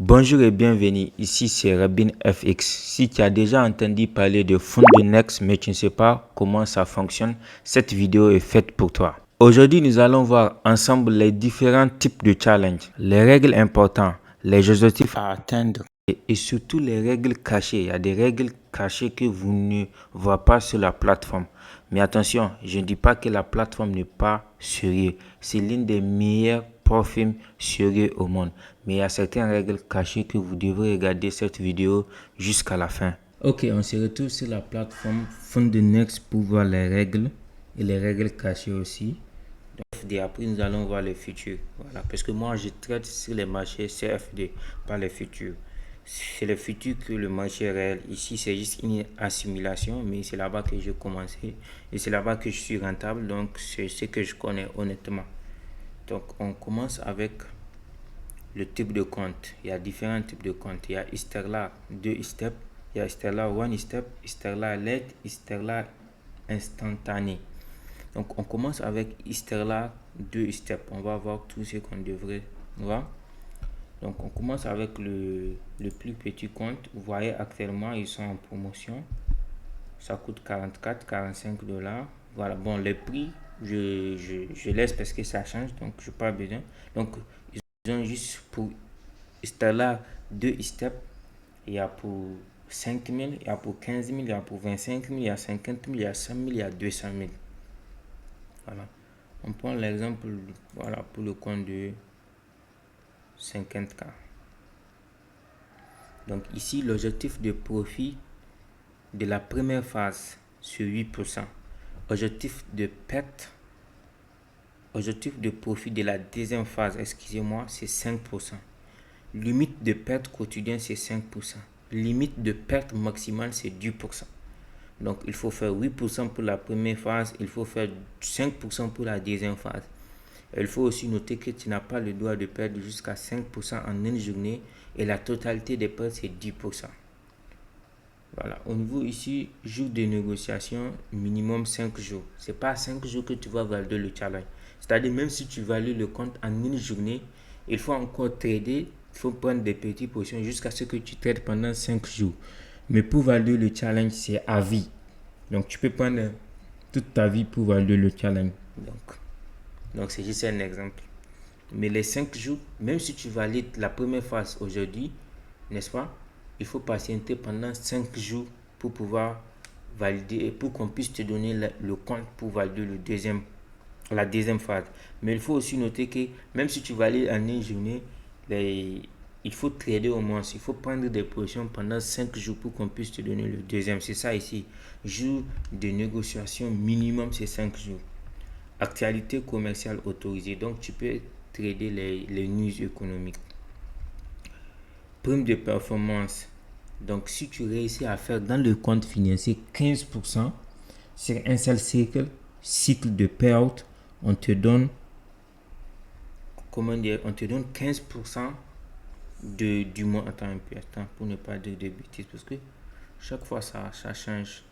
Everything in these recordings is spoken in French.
Bonjour et bienvenue, ici c'est Rabin FX. Si tu as déjà entendu parler de Next mais tu ne sais pas comment ça fonctionne, cette vidéo est faite pour toi. Aujourd'hui, nous allons voir ensemble les différents types de challenges, les règles importantes, les objectifs à atteindre et surtout les règles cachées. Il y a des règles cachées que vous ne voyez pas sur la plateforme. Mais attention, je ne dis pas que la plateforme n'est pas sérieuse. C'est l'une des meilleures plateformes sérieuses au monde. Mais il y a certaines règles cachées que vous devrez regarder cette vidéo jusqu'à la fin. Ok, on se retrouve sur la plateforme Next pour voir les règles et les règles cachées aussi. Et après, nous allons voir les futurs. Voilà, parce que moi, je traite sur les marchés CFD, pas les futurs. C'est le futur que le marché réel. Ici, c'est juste une assimilation, mais c'est là-bas que j'ai commencé et c'est là-bas que je suis rentable. Donc, c'est ce que je connais honnêtement. Donc, on commence avec le type de compte. Il y a différents types de comptes. Il y a Sterla 2 step, il y a Sterla 1 step, Sterla late, Sterla instantané. Donc, on commence avec Sterla 2 step. On va voir tout ce qu'on devrait voir. Donc, on commence avec le plus petit compte. Vous voyez, actuellement, ils sont en promotion. Ça coûte 44-45$. Voilà, bon, les prix, je laisse parce que ça change. Donc, je n'ai pas besoin. Donc, ils ont juste pour Stellar 2 steps. Il y a pour 5 000, il y a pour 15 000, il y a pour 25 000, il y a 50 000, il y a 100 000, il y a 200 000. Voilà. On prend l'exemple, voilà, pour le compte de 50K. Donc ici, l'objectif de profit de la première phase sur 8%. Objectif de perte, objectif de profit de la deuxième phase, excusez-moi, c'est 5%. Limite de perte quotidienne, c'est 5%. Limite de perte maximale, c'est 10%. Donc, il faut faire 8% pour la première phase, il faut faire 5% pour la deuxième phase. Il faut aussi noter que tu n'as pas le droit de perdre jusqu'à 5% en une journée et la totalité des pertes, c'est 10%. Voilà, au niveau ici, jour de négociation, minimum 5 jours. Ce n'est pas 5 jours que tu vas valider le challenge. C'est-à-dire, même si tu valides le compte en une journée, il faut encore trader, il faut prendre des petites positions jusqu'à ce que tu trades pendant 5 jours. Mais pour valider le challenge, c'est à vie. Donc, tu peux prendre toute ta vie pour valider le challenge. Donc c'est juste un exemple. Mais les 5 jours, même si tu valides la première phase aujourd'hui, n'est-ce pas? Il faut patienter pendant 5 jours pour pouvoir valider et pour qu'on puisse te donner le compte pour valider la deuxième phase. Mais il faut aussi noter que même si tu valides en une journée, il faut trader au moins. Il faut prendre des positions pendant 5 jours pour qu'on puisse te donner le deuxième. C'est ça ici. Jour de négociation minimum, c'est 5 jours. Actualité commerciale autorisée. Donc, tu peux trader les news économiques. Prime de performance. Donc, si tu réussis à faire dans le compte financier 15% sur un seul cycle de payout, on te donne, comment dire, on te donne 15% du mois. Attends un peu, pour ne pas dire de bêtises, parce que chaque fois ça change.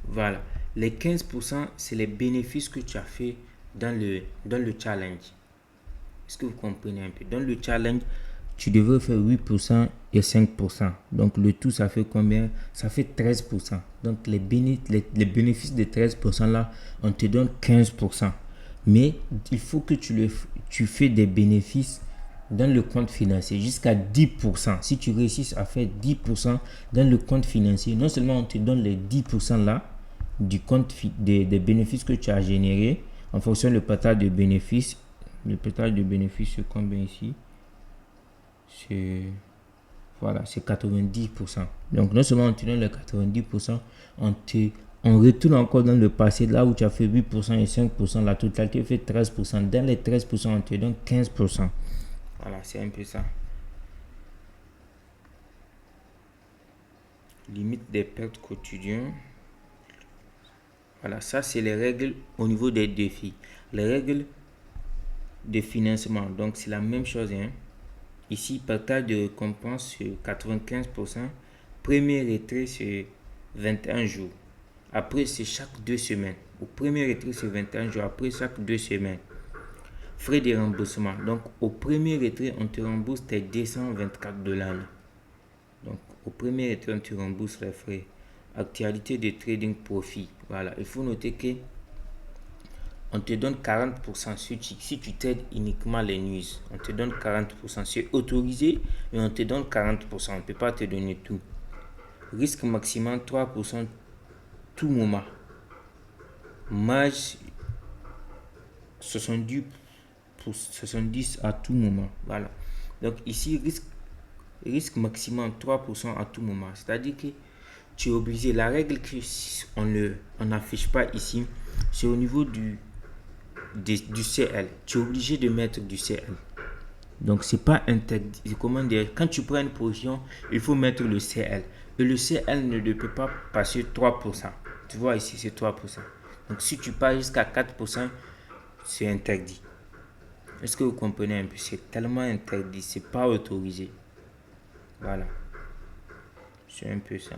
Voilà. Les 15%, c'est les bénéfices que tu as fait dans le challenge. Est-ce que vous comprenez un peu? Dans le challenge, tu devrais faire 8% et 5%. Donc, le tout, ça fait combien? Ça fait 13%. Donc, les bénéfices de 13% là, on te donne 15%. Mais il faut que tu fais des bénéfices dans le compte financier jusqu'à 10%. Si tu réussis à faire 10% dans le compte financier, non seulement on te donne les 10% là du compte des bénéfices que tu as générés en fonction du partage de bénéfices. Le partage de bénéfices, c'est combien ici? Voilà, c'est 90%. Donc, non seulement on te donne les 90%, on retourne encore dans le passé, là où tu as fait 8% et 5%, la totalité fait 13%. Dans les 13%, on te donne 15%. Voilà, c'est un peu ça. Limite des pertes quotidiennes. Voilà, ça c'est les règles au niveau des défis. Les règles de financement, donc c'est la même chose. Hein. Ici, partage de récompense sur 95%. Premier retrait sur 21 jours. Après, c'est chaque 2 semaines. Au premier retrait, c'est 21 jours. Après, chaque 2 semaines. Frais de remboursement. Donc, au premier retrait, on te rembourse tes 224 $. Donc, au premier retrait, on te rembourse les frais. Actualité de trading profit. Voilà. Il faut noter que on te donne 40% si tu trades uniquement les news. On te donne 40%. C'est autorisé, mais on te donne 40%. On ne peut pas te donner tout. Risque maximum 3% tout moment. Marge 70 à tout moment. Voilà. Donc ici, risque maximum 3% à tout moment. C'est-à-dire que tu es obligé. La règle qu'on n'affiche pas ici, c'est au niveau du CL. Tu es obligé de mettre du CL. Donc, c'est pas interdit. Comment dire? Quand tu prends une position, il faut mettre le CL. Et le CL ne peut pas passer 3%. Tu vois ici, c'est 3%. Donc, si tu pars jusqu'à 4%, c'est interdit. Est-ce que vous comprenez un peu? C'est tellement interdit, c'est pas autorisé. Voilà. C'est un peu ça.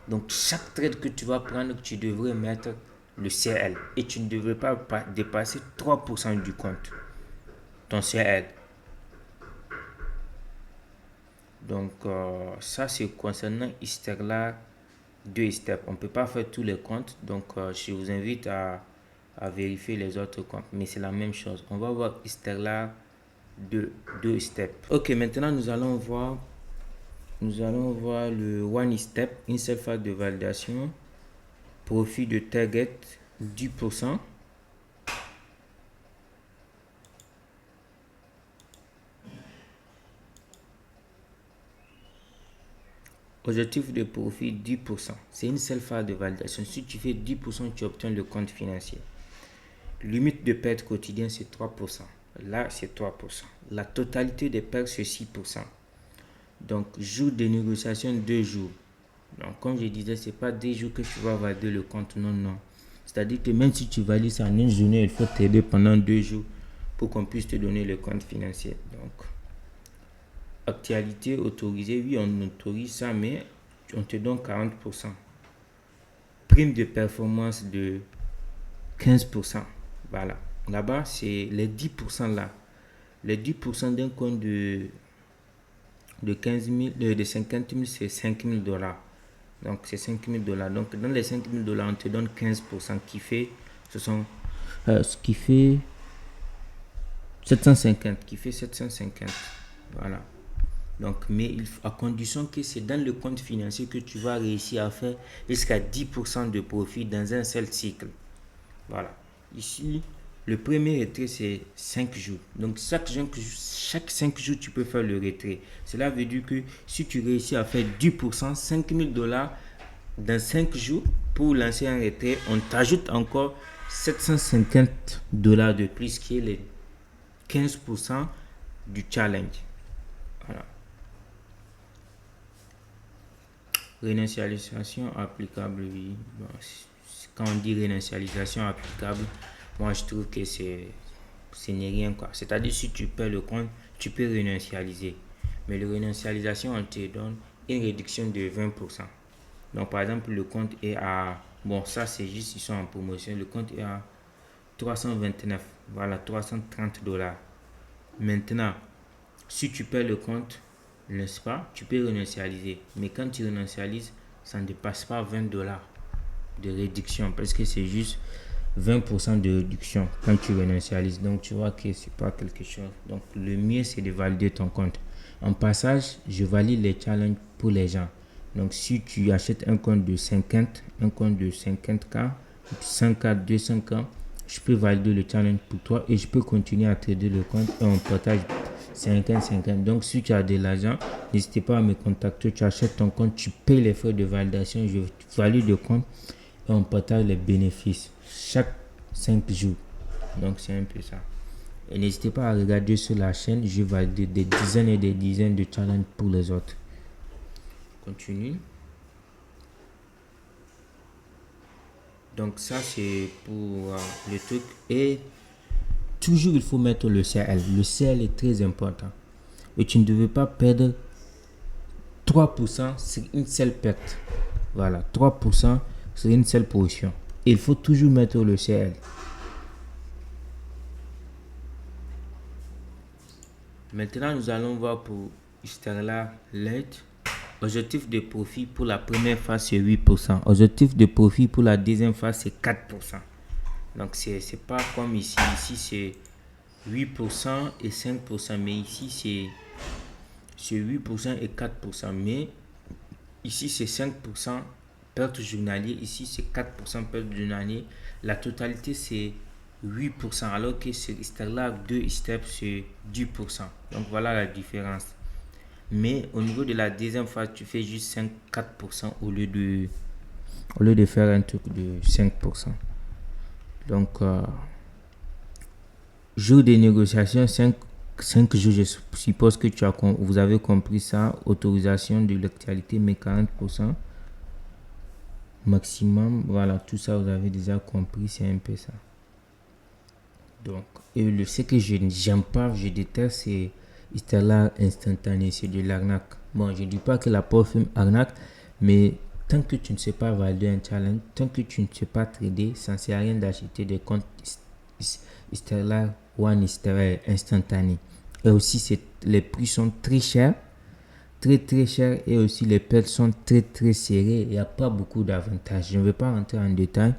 Donc, chaque trade que tu vas prendre, tu devrais mettre le CL. Et tu ne devrais pas dépasser 3% du compte. Ton CL. Donc, ça, c'est concernant Stellar 2 steps. On ne peut pas faire tous les comptes. Donc, je vous invite à vérifier les autres comptes. Mais c'est la même chose. On va voir Stellar 2 steps. Ok, maintenant, nous allons voir le one step, une seule phase de validation. Profit de target 10%. Objectif de profit 10%. C'est une seule phase de validation. Si tu fais 10%, tu obtiens le compte financier. Limite de perte quotidienne, c'est 3%. Là, c'est 3%. La totalité des pertes, c'est 6%. Donc, jour de négociation, 2 jours. Donc, comme je disais, ce n'est pas 2 jours que tu vas valider le compte. Non, non. C'est-à-dire que même si tu valides ça en une journée, il faut t'aider pendant 2 jours pour qu'on puisse te donner le compte financier. Donc, actualité autorisée, oui, on autorise ça, mais on te donne 40%. Prime de performance de 15%. Voilà. Là-bas, c'est les 10% là. Les 10% d'un compte de 15 000, de 50 000, c'est 5 000 $. Donc, c'est 5 000 $. Donc, dans les 5 000 $, on te donne 15% qui fait, ce qui fait 750. Qui fait 750. Voilà. Donc, mais à condition que c'est dans le compte financier que tu vas réussir à faire jusqu'à 10% de profit dans un seul cycle. Voilà. Ici, le premier retrait, c'est 5 jours. Donc, chaque 5 jours, tu peux faire le retrait. Cela veut dire que si tu réussis à faire 10%, 5 000 $ dans 5 jours pour lancer un retrait, on t'ajoute encore 750 $ de plus, qui est les 15% du challenge. Voilà. Réinitialisation applicable, oui. Bon, quand on dit réinitialisation applicable, moi je trouve que ce n'est rien quoi. C'est-à-dire si tu perds le compte, tu peux réinitialiser. Mais la réinitialisation, on te donne une réduction de 20%. Donc par exemple, le compte est à... Bon, ça c'est juste, ils sont en promotion. Le compte est à 329. Voilà, 330 $. Maintenant, si tu perds le compte, n'est-ce pas, tu peux réinitialiser. Mais quand tu réinitialises, ça ne dépasse pas 20 $ de réduction parce que c'est juste 20% de réduction quand tu réinitialises. Donc, tu vois que c'est pas quelque chose. Donc, le mieux, c'est de valider ton compte. En passage, je valide les challenges pour les gens. Donc, si tu achètes un compte de 50, un compte de 50K, 100K, 200K, je peux valider le challenge pour toi et je peux continuer à trader le compte et on partage 50-50. Donc, si tu as de l'argent, n'hésitez pas à me contacter. Tu achètes ton compte, tu payes les frais de validation, je valide le compte et on partage les bénéfices chaque 5 jours. Donc, c'est un peu ça. Et n'hésitez pas à regarder sur la chaîne, je valide des dizaines et des dizaines de challenges pour les autres. Continue. Donc, ça, c'est pour le truc. Et toujours, il faut mettre le CL. Le CL est très important. Et tu ne devais pas perdre 3% sur une seule perte. Voilà, 3% sur une seule position. Il faut toujours mettre le CL. Maintenant, nous allons voir pour Stellar Light. Objectif de profit pour la première phase, c'est 8%. Objectif de profit pour la deuxième phase, c'est 4%. Donc, c'est pas comme ici. Ici, c'est 8% et 5%. Mais ici, c'est 8% et 4%. Mais ici, c'est 5% perte journalier. Ici, c'est 4% perte journalier. La totalité, c'est 8%. Alors que sur Stellar 2 Step, c'est 10%. Donc, voilà la différence. Mais au niveau de la deuxième phase, tu fais juste 4% au lieu de faire un truc de 5%. Donc, jour de négociation, 5 jours, je suppose que vous avez compris ça. Autorisation de l'actualité, mais 40% maximum. Voilà, tout ça, vous avez déjà compris, c'est un peu ça. Donc, et ce que j'aime pas, je déteste, c'est Stellar instantané, c'est de l'arnaque. Bon, je ne dis pas que la pauvre firme arnaque, mais tant que tu ne sais pas valider un challenge, tant que tu ne sais pas trader, ça ne sert à rien d'acheter des comptes Stellar One Stellar instantané. Et aussi, les prix sont très chers, très chers, et aussi les pertes sont très serrées. Il n'y a pas beaucoup d'avantages. Je ne vais pas rentrer en détail,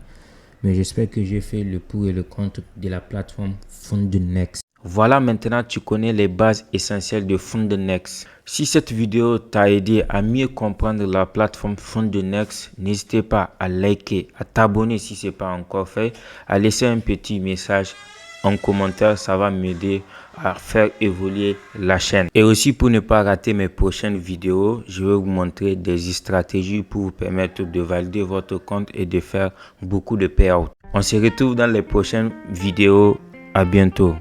mais j'espère que j'ai fait le pour et le contre de la plateforme FundNext. Voilà, maintenant tu connais les bases essentielles de FundNext. Si cette vidéo t'a aidé à mieux comprendre la plateforme FundNext, n'hésitez pas à liker, à t'abonner si ce n'est pas encore fait, à laisser un petit message en commentaire, ça va m'aider à faire évoluer la chaîne. Et aussi, pour ne pas rater mes prochaines vidéos, je vais vous montrer des stratégies pour vous permettre de valider votre compte et de faire beaucoup de payouts. On se retrouve dans les prochaines vidéos. À bientôt.